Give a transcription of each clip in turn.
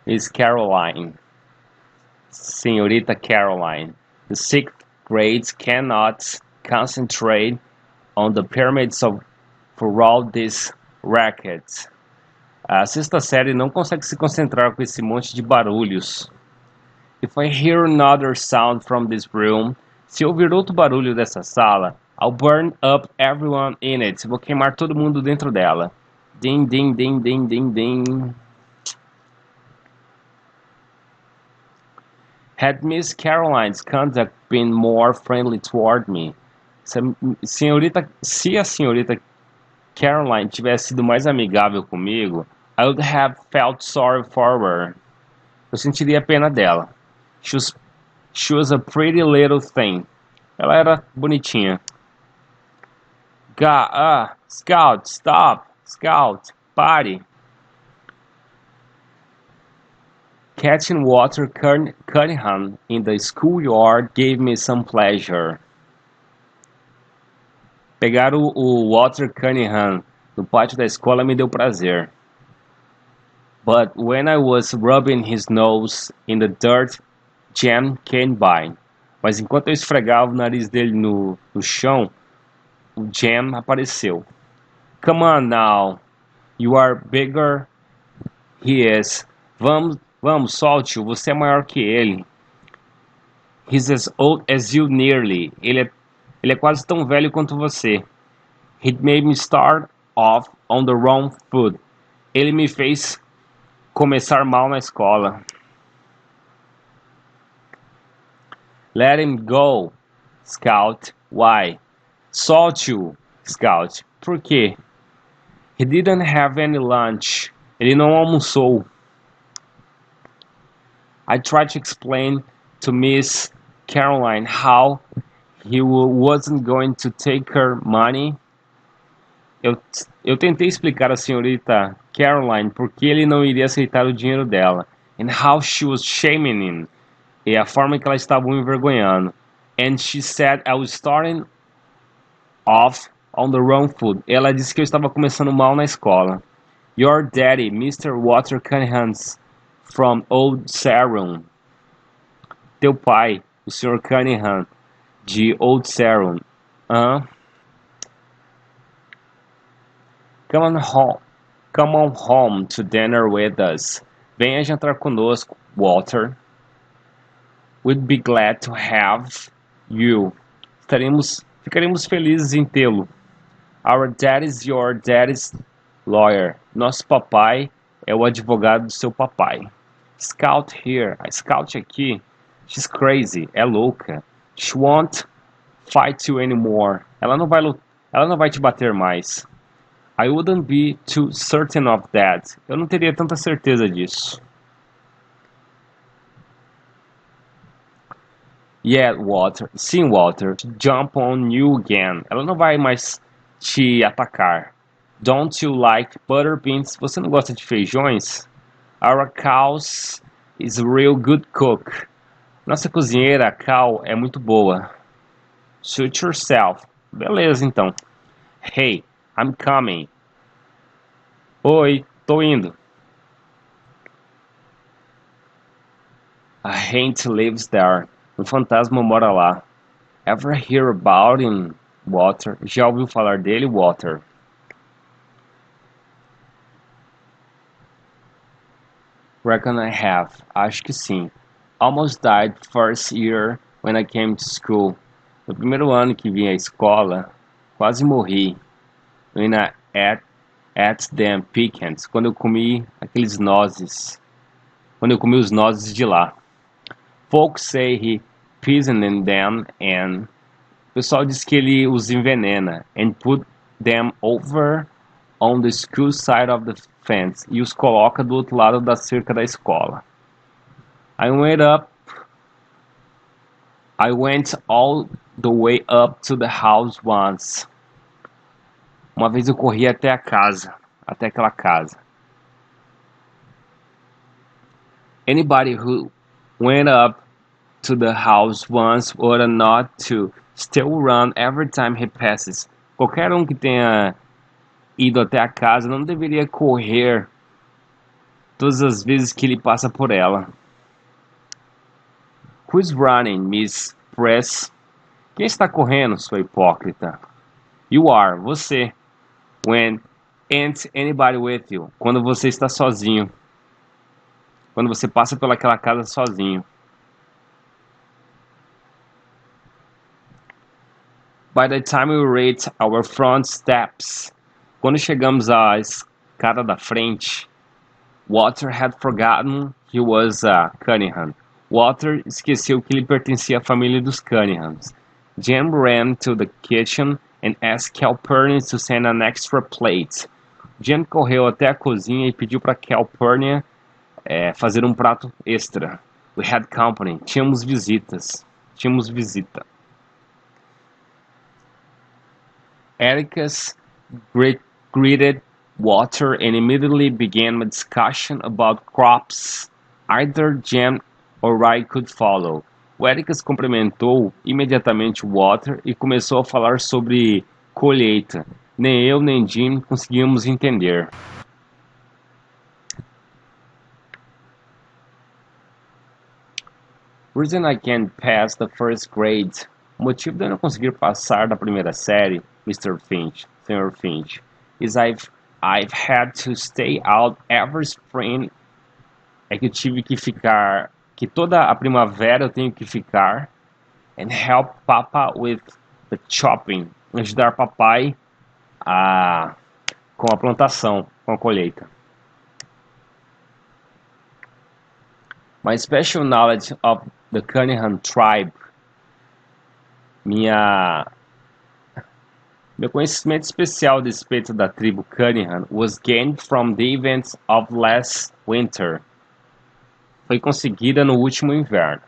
Miss Caroline, Senhorita Caroline. The sixth grades cannot concentrate on the pyramids for all these rackets. A sexta série não consegue se concentrar com esse monte de barulhos. If I hear another sound from this room, se eu ouvir outro barulho dessa sala, I'll burn up everyone in it. Vou queimar todo mundo dentro dela. Ding, ding, ding, ding, ding, ding. Had Miss Caroline's conduct been more friendly toward me? Se a senhorita Caroline tivesse sido mais amigável comigo, I would have felt sorry for her. Eu sentiria pena dela. She was a pretty little thing. Ela era bonitinha. Scout, stop! Scout, pare! Catching Walter Cunningham in the schoolyard gave me some pleasure. Pegar o Walter Cunningham no pátio da escola me deu prazer. But when I was rubbing his nose in the dirt, Jam came by. Mas enquanto eu esfregava o nariz dele no chão, o Jam apareceu. Come on now. You are bigger. He is. Vamos, solte-o. Você é maior que ele. He's as old as you nearly. Ele é quase tão velho quanto você. He made me start off on the wrong foot. Ele me fez começar mal na escola. Let him go, Scout. Why? Solte-o, Scout. Por quê? He didn't have any lunch. Ele não almoçou. I tried to explain to Miss Caroline how he wasn't going to take her money. Eu tentei explicar à senhorita Caroline por que ele não iria aceitar o dinheiro dela. And how she was shaming him. E a forma que ela estava o envergonhando. And she said I was starting off on the wrong foot. Ela disse que eu estava começando mal na escola. Your daddy, Mr. Walter Cunningham's from Old Sarum. Teu pai, o Sr. Cunningham, de Old Sarum. Come on home to dinner with us. Venha jantar conosco, Walter. We'd be glad to have you. Ficaremos felizes em tê-lo. Our dad is your daddy's lawyer. Nosso papai é o advogado do seu papai. Scout here. A Scout aqui. She's crazy. É louca. She won't fight you anymore. Ela não vai te bater mais. I wouldn't be too certain of that. Eu não teria tanta certeza disso. Yeah, Walter. Sim, Walter. Jump on you again. Ela não vai mais te atacar. Don't you like butter beans? Você não gosta de feijões? Our cows is a real good cook. Nossa cozinheira, Cal, é muito boa. Suit yourself. Beleza, então. Hey, I'm coming. Oi, tô indo. A haunt lives there. Um fantasma mora lá. Ever hear about him, Walter? Já ouviu falar dele, Walter? Reckon I have. Acho que sim. Almost died first year when I came to school. No primeiro ano que vim à escola, quase morri. When I ate them pecans. Quando eu comi aqueles nozes. Quando eu comi os nozes de lá. Folks say he poisoned them and... O pessoal diz que ele os envenena. And put them over on the school side of the fence. E os coloca do outro lado da cerca da escola. I went all the way up to the house once. Uma vez eu corri até aquela casa. Anybody who went up to the house once ought not to still run every time he passes. Qualquer que tenha ido até a casa não deveria correr todas as vezes que ele passa por ela. Who's running, Miss Press? Quem está correndo, sua hipócrita? You are, você. When ain't anybody with you? Quando você está sozinho. Quando você passa pelaquela casa sozinho. By the time we reach our front steps. Quando chegamos à escada da frente. Walter had forgotten he was a Cunningham. Walter esqueceu que ele pertencia à família dos Cunninghams. Jem ran to the kitchen and asked Calpurnia to send an extra plate. Jem correu até a cozinha e pediu para Calpurnia fazer um prato extra. We had company. Tínhamos visitas. Tínhamos visita. Ericus greeted Walter and immediately began a discussion about crops. Either Jem or I could follow. O Ericus cumprimentou imediatamente Walter e começou a falar sobre colheita. Nem eu nem Jim conseguíamos entender. Reason I can't pass the first grade. O motivo de eu não conseguir passar da primeira série, Mr. Finch, Sr. Finch, is I've had to stay out every spring. É que eu tive que ficar, que toda a primavera eu tenho que ficar and help Papa with the chopping, ajudar papai com a plantação, com a colheita. My special knowledge of the Cunningham tribe, meu conhecimento especial a respeito da tribo Cunningham was gained from the events of last winter. Foi conseguida no último inverno.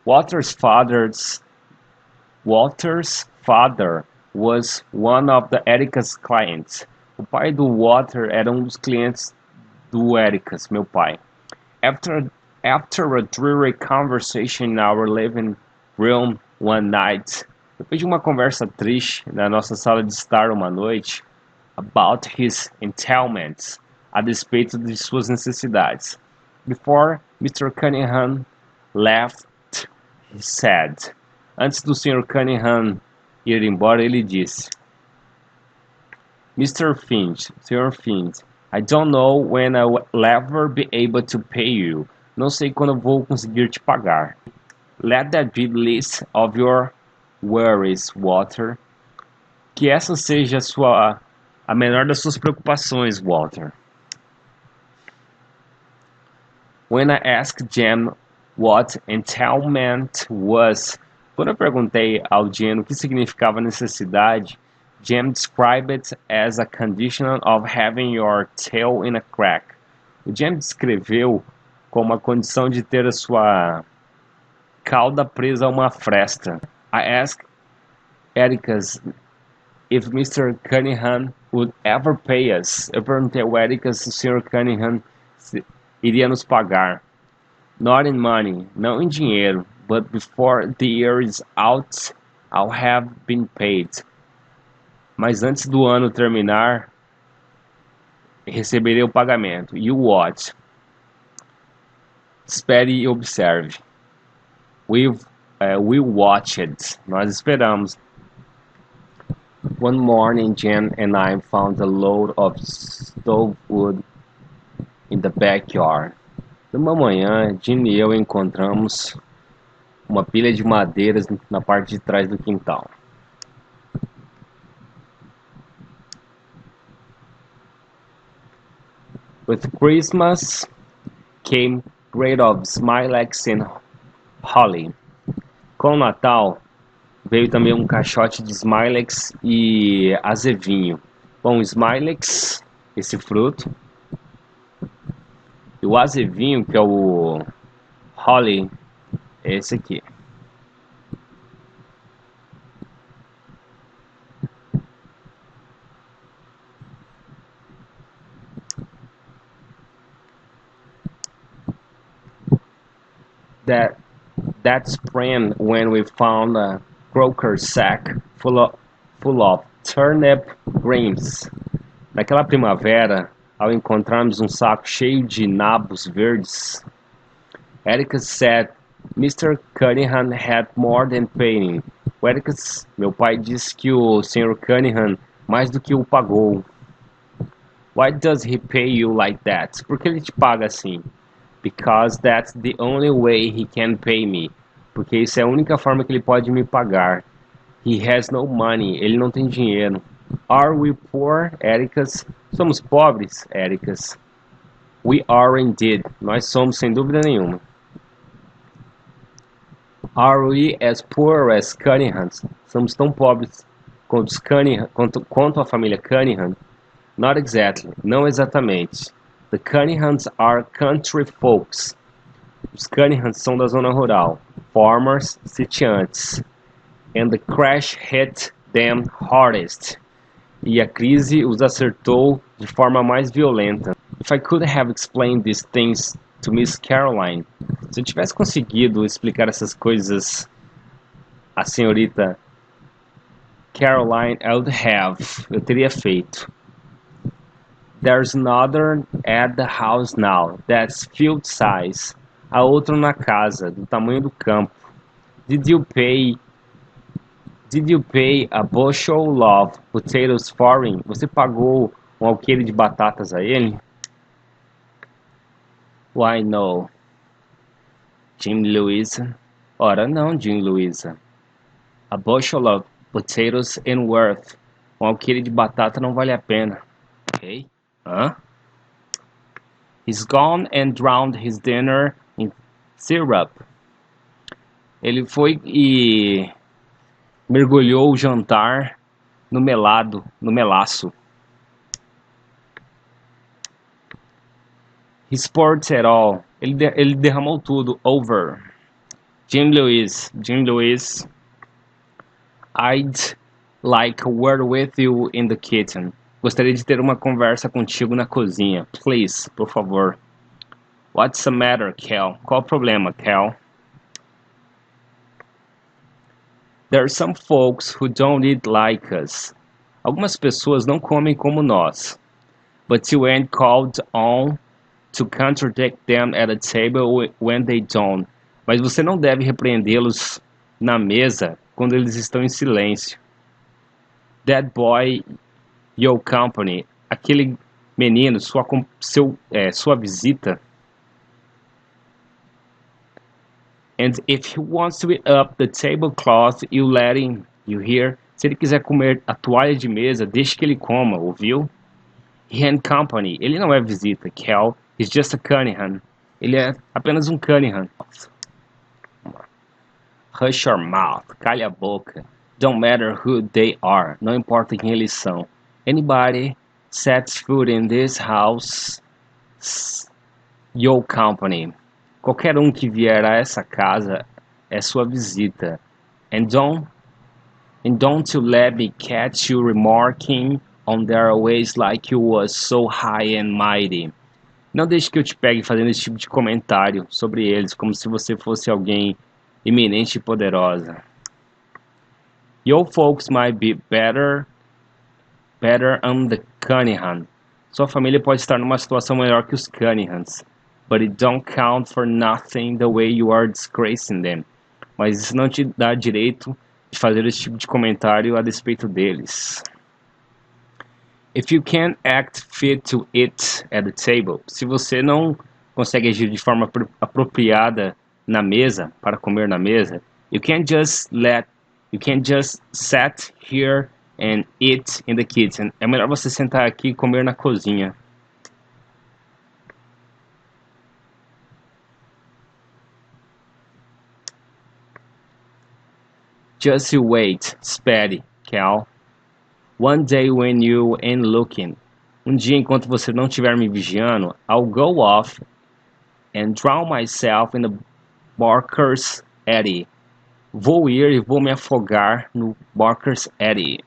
Walter's father was one of the Ericas clients. O pai do Walter era um dos clientes do Ericas, meu pai. After a dreary conversation in our living room one night, depois de uma conversa triste na nossa sala de estar uma noite, about his entailments, a despeito de suas necessidades. Before Mr. Cunningham left, he said. Antes do Sr. Cunningham ir embora, ele disse: Mr. Finch, Sr. Finch, I don't know when I will ever be able to pay you. Não sei quando vou conseguir te pagar. Let that be the least of your worries, Walter. Que essa seja a menor das suas preocupações, Walter. When I asked Jem what entailment was, quando eu perguntei ao Jem o que significava necessidade, Jem described it as a condition of having your tail in a crack. O Jem descreveu como a condição de ter a sua cauda presa a uma fresta. I asked Ericus if Mr. Cunningham would ever pay us. Eu perguntei ao Ericus se o Sr. Cunningham iria nos pagar. Not in money, não em dinheiro, but before the year is out, I'll have been paid. Mas antes do ano terminar, receberei o pagamento. You watch. Espere e observe. We watched. Nós esperamos. One morning, Jen and I found a load of stove wood in the backyard. Numa manhã, Jen e eu encontramos uma pilha de madeiras na parte de trás do quintal. With Christmas came grade of smilax and holly. Com o Natal veio também um caixote de smilax e azevinho. Bom, smilax, esse fruto, e o azevinho, que é o holly, é esse aqui. That spring, when we found a croaker sack full of turnip greens. Naquela primavera, ao encontrarmos um saco cheio de nabos verdes. Ericus said Mr. Cunningham had more than paid. O Ericus, meu pai disse que o Sr. Cunningham mais do que o pagou. Why does he pay you like that? Por que ele te paga assim? Because that's the only way he can pay me. Porque isso é a única forma que ele pode me pagar. He has no money. Ele não tem dinheiro. Are we poor, Ericus? Somos pobres, Ericus. We are indeed. Nós somos, sem dúvida nenhuma. Are we as poor as Cunningham? Somos tão pobres quanto a família Cunningham? Not exactly. Não exatamente. The Cunninghams are country folks. Os Cunninghams são da zona rural. Farmers, sitiantes. And the crash hit them hardest. E a crise os acertou de forma mais violenta. If I could have explained these things to Miss Caroline. Se eu tivesse conseguido explicar essas coisas à senhorita Caroline, I would have. Eu teria feito. There's another at the house now, that's field size. Há outro na casa, do tamanho do campo. Did you pay a bushel of potatoes for him? Você pagou um alqueire de batatas a ele? Why no? Jim Louisa? Ora não, Jim Louisa. A bushel of potatoes ain't worth. Um alqueire de batata não vale a pena. Ok? Hã? He's gone and drowned his dinner in syrup. Ele foi e mergulhou o jantar no melaço. He poured it all. Ele derramou tudo. Over. Jim Lewis, I'd like a word with you in the kitchen. Gostaria de ter uma conversa contigo na cozinha. Please, por favor. What's the matter, Cal? Qual o problema, Cal? There are some folks who don't eat like us. Algumas pessoas não comem como nós. But you ain't called on to contradict them at a table when they don't. Mas você não deve repreendê-los na mesa quando eles estão em silêncio. That boy, your company, aquele menino, sua visita. And if he wants to eat up the tablecloth, you let him, you hear? Se ele quiser comer a toalha de mesa, deixe que ele coma, ouviu? He ain't company, ele não é visita, Cal. He's just a Cunningham. Ele é apenas um Cunningham. Hush your mouth, calha a boca. Don't matter who they are, não importa quem eles são. Anybody sets foot in this house, your company. Qualquer um que vier a essa casa é sua visita. And don't you let me catch you remarking on their ways like you was so high and mighty. Não deixe que eu te pegue fazendo esse tipo de comentário sobre eles, como se você fosse alguém eminente e poderosa. Your folks might be better on the Cunningham. Sua família pode estar numa situação melhor que os Cunninghams. But it don't count for nothing the way you are disgracing them. Mas isso não te dá direito de fazer esse tipo de comentário a despeito deles. If you can't act fit to eat at the table, se você não consegue agir de forma apropriada na mesa, para comer na mesa, you can't just sit here and eat in the kitchen. É melhor você sentar aqui e comer na cozinha. Just you wait, Spatty, Cal. One day when you ain't looking. Um dia enquanto você não estiver me vigiando, I'll go off and drown myself in the Barker's Eddy. Vou ir e vou me afogar no Barker's Eddy.